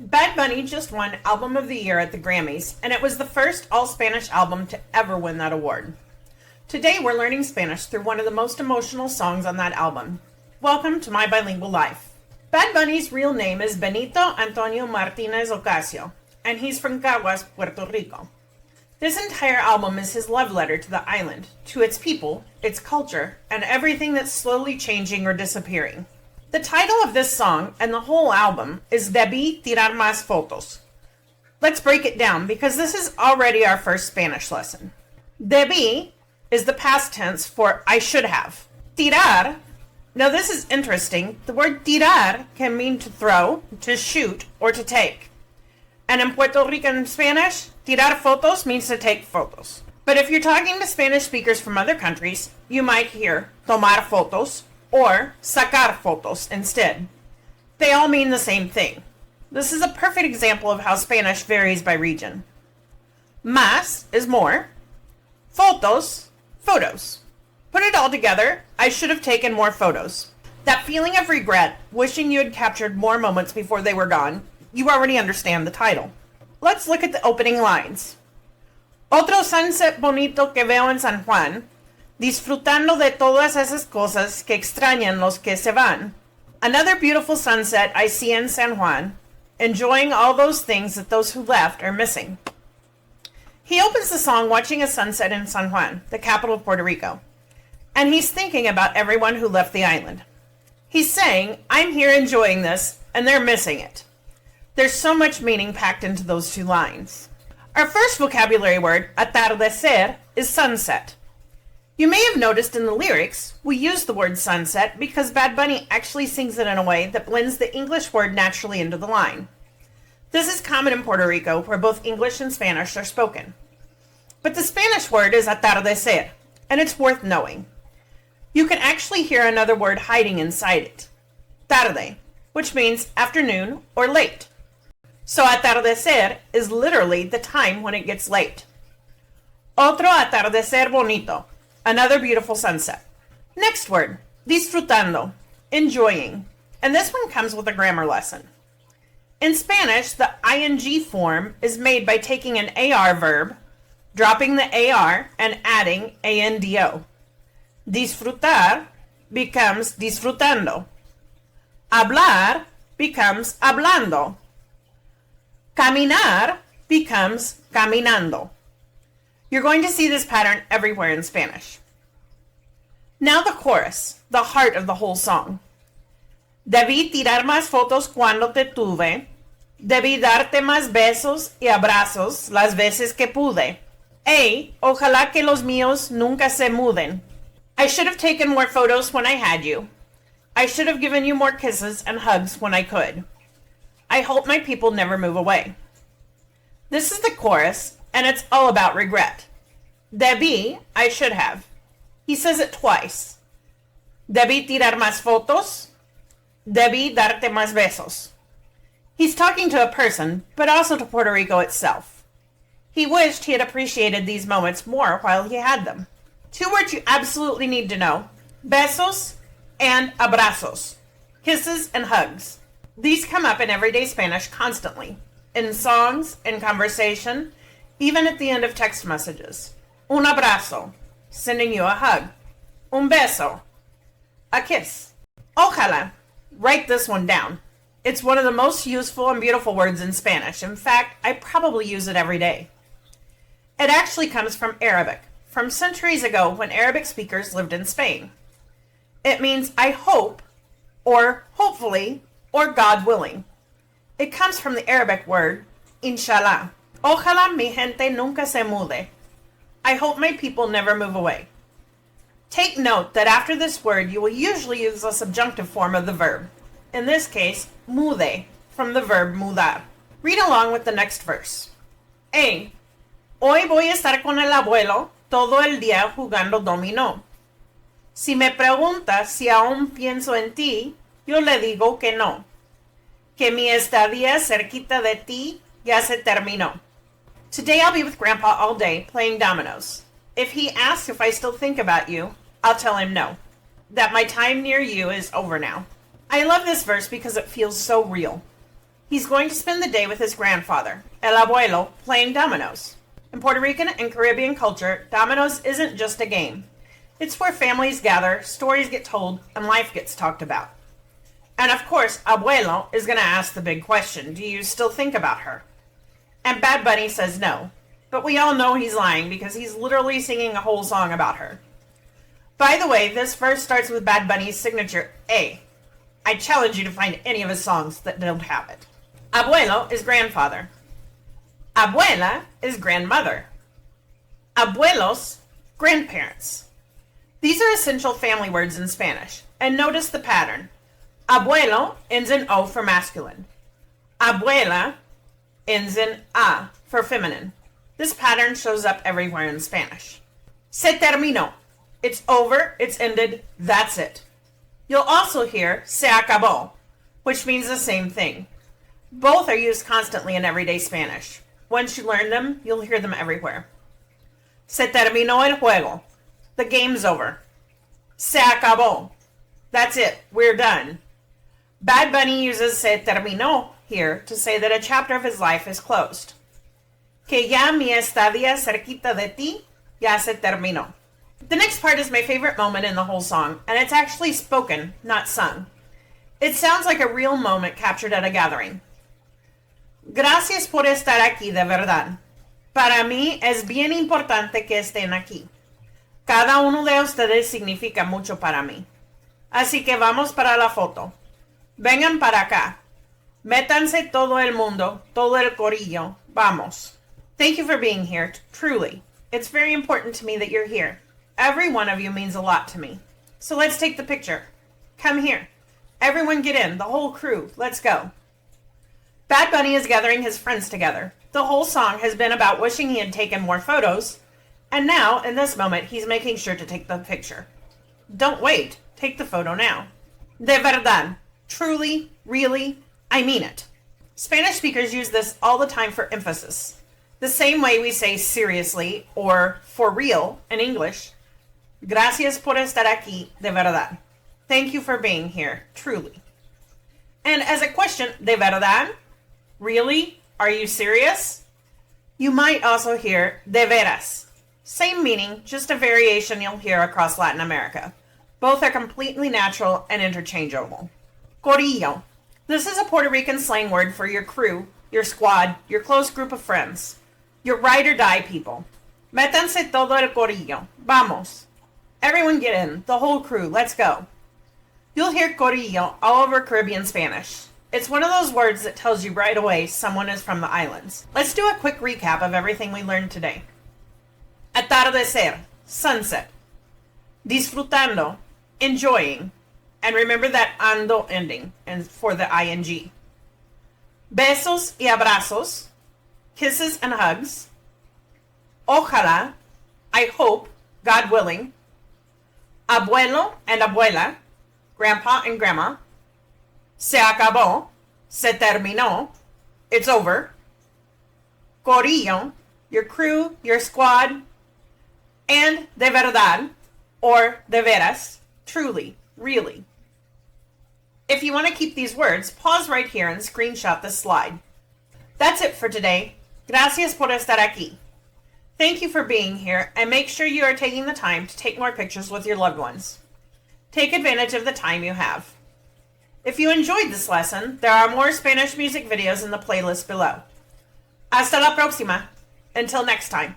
Bad Bunny just won Album of the Year at the Grammys, and it was the first all-Spanish album to ever win that award. Today we're learning Spanish through one of the most emotional songs on that album. Welcome to my bilingual life. Bad Bunny's real name is Benito Antonio Martinez Ocasio, and he's from Caguas, Puerto Rico. This entire album is his love letter to the island, to its people, its culture, and everything that's slowly changing or disappearing. The title of this song and the whole album is Debí Tirar Más Fotos. Let's break it down because this is already our first Spanish lesson. Debí is the past tense for I should have. Tirar, now this is interesting. The word tirar can mean to throw, to shoot, or to take. And in Puerto Rican Spanish, tirar fotos means to take photos. But if you're talking to Spanish speakers from other countries, you might hear tomar fotos or sacar fotos instead. They all mean the same thing. This is a perfect example of how Spanish varies by region. Más is more. Fotos, photos. Put it all together, I should have taken more photos. That feeling of regret, wishing you had captured more moments before they were gone, you already understand the title. Let's look at the opening lines. Otro sunset bonito que veo en San Juan, disfrutando de todas esas cosas que extrañan los que se van. Another beautiful sunset I see in San Juan, enjoying all those things that those who left are missing. He opens the song watching a sunset in San Juan, the capital of Puerto Rico, and he's thinking about everyone who left the island. He's saying, I'm here enjoying this, and they're missing it. There's so much meaning packed into those two lines. Our first vocabulary word, atardecer, is sunset. You may have noticed in the lyrics, we use the word sunset because Bad Bunny actually sings it in a way that blends the English word naturally into the line. This is common in Puerto Rico, where both English and Spanish are spoken. But the Spanish word is atardecer, and it's worth knowing. You can actually hear another word hiding inside it, tarde, which means afternoon or late. So atardecer is literally the time when it gets late. Otro atardecer bonito. Another beautiful sunset. Next word, disfrutando, enjoying. And this one comes with a grammar lesson. In Spanish, the ing form is made by taking an AR verb, dropping the AR, and adding ANDO. Disfrutar becomes disfrutando. Hablar becomes hablando. Caminar becomes caminando. You're going to see this pattern everywhere in Spanish. Now the chorus, the heart of the whole song. Debí tirar más fotos cuando te tuve. Debí darte más besos y abrazos las veces que pude. Hey, ojalá que los míos nunca se muden. I should have taken more photos when I had you. I should have given you more kisses and hugs when I could. I hope my people never move away. This is the chorus, and it's all about regret. Debí, I should have. He says it twice. Debí tirar más fotos. Debí darte más besos. He's talking to a person, but also to Puerto Rico itself. He wished he had appreciated these moments more while he had them. Two words you absolutely need to know. Besos and abrazos. Kisses and hugs. These come up in everyday Spanish constantly. In songs, in conversation, even at the end of text messages. Un abrazo, sending you a hug. Un beso, a kiss. OJALÁ, write this one down. It's one of the most useful and beautiful words in Spanish. In fact, I probably use it every day. It actually comes from Arabic, from centuries ago when Arabic speakers lived in Spain. It means I hope, or hopefully, or God willing. It comes from the Arabic word, inshallah. Ojalá mi gente nunca se mude. I hope my people never move away. Take note that after this word, you will usually use the subjunctive form of the verb. In this case, mude, from the verb mudar. Read along with the next verse. Hey, hoy voy a estar con el abuelo todo el día jugando dominó. Si me pregunta si aún pienso en ti, yo le digo que no. Que mi estadía cerquita de ti ya se terminó. Today I'll be with Grandpa all day playing dominoes. If he asks if I still think about you, I'll tell him no. That my time near you is over now. I love this verse because it feels so real. He's going to spend the day with his grandfather, el abuelo, playing dominoes. In Puerto Rican and Caribbean culture, dominoes isn't just a game. It's where families gather, stories get told, and life gets talked about. And of course, abuelo is going to ask the big question, do you still think about her? And Bad Bunny says no, but we all know he's lying because he's literally singing a whole song about her. By the way, this verse starts with Bad Bunny's signature A. I challenge you to find any of his songs that don't have it. Abuelo is grandfather. Abuela is grandmother. Abuelos, grandparents. These are essential family words in Spanish, and notice the pattern. Abuelo ends in O for masculine. Abuela ends in A for feminine. This pattern shows up everywhere in Spanish. Se terminó. It's over, it's ended, that's it. You'll also hear se acabó, which means the same thing. Both are used constantly in everyday Spanish. Once you learn them, you'll hear them everywhere. Se terminó el juego. The game's over. Se acabó. That's it, we're done. Bad Bunny uses se terminó here to say that a chapter of his life is closed. Que ya mi estadía cerquita de ti ya se terminó. The next part is my favorite moment in the whole song, and it's actually spoken, not sung. It sounds like a real moment captured at a gathering. Gracias por estar aquí de verdad. Para mí es bien importante que estén aquí. Cada uno de ustedes significa mucho para mí. Así que vamos para la foto. Vengan para acá. Métanse todo el mundo, todo el corillo. Vamos. Thank you for being here, truly. It's very important to me that you're here. Every one of you means a lot to me. So let's take the picture. Come here. Everyone get in, the whole crew. Let's go. Bad Bunny is gathering his friends together. The whole song has been about wishing he had taken more photos, and now, in this moment, he's making sure to take the picture. Don't wait. Take the photo now. De verdad. Truly, really, I mean it. Spanish speakers use this all the time for emphasis. The same way we say seriously or for real in English. Gracias por estar aquí, de verdad. Thank you for being here, truly. And as a question, de verdad? Really? Are you serious? You might also hear de veras. Same meaning, just a variation you'll hear across Latin America. Both are completely natural and interchangeable. Corillo. This is a Puerto Rican slang word for your crew, your squad, your close group of friends. Your ride or die people. Métanse todo el corillo. Vamos. Everyone get in. The whole crew. Let's go. You'll hear corillo all over Caribbean Spanish. It's one of those words that tells you right away someone is from the islands. Let's do a quick recap of everything we learned today. Atardecer, sunset. Disfrutando, enjoying. And remember that ANDO ending and for the ing. Besos y abrazos, kisses and hugs. Ojalá, I hope, God willing. Abuelo and abuela, grandpa and grandma. Se acabó, se terminó, it's over. Corillo, your crew, your squad. And de verdad, or de veras, truly, really. If you want to keep these words, pause right here and screenshot this slide. That's it for today. Gracias por estar aquí. Thank you for being here, and make sure you are taking the time to take more pictures with your loved ones. Take advantage of the time you have. If you enjoyed this lesson, there are more Spanish music videos in the playlist below. Hasta la próxima. Until next time.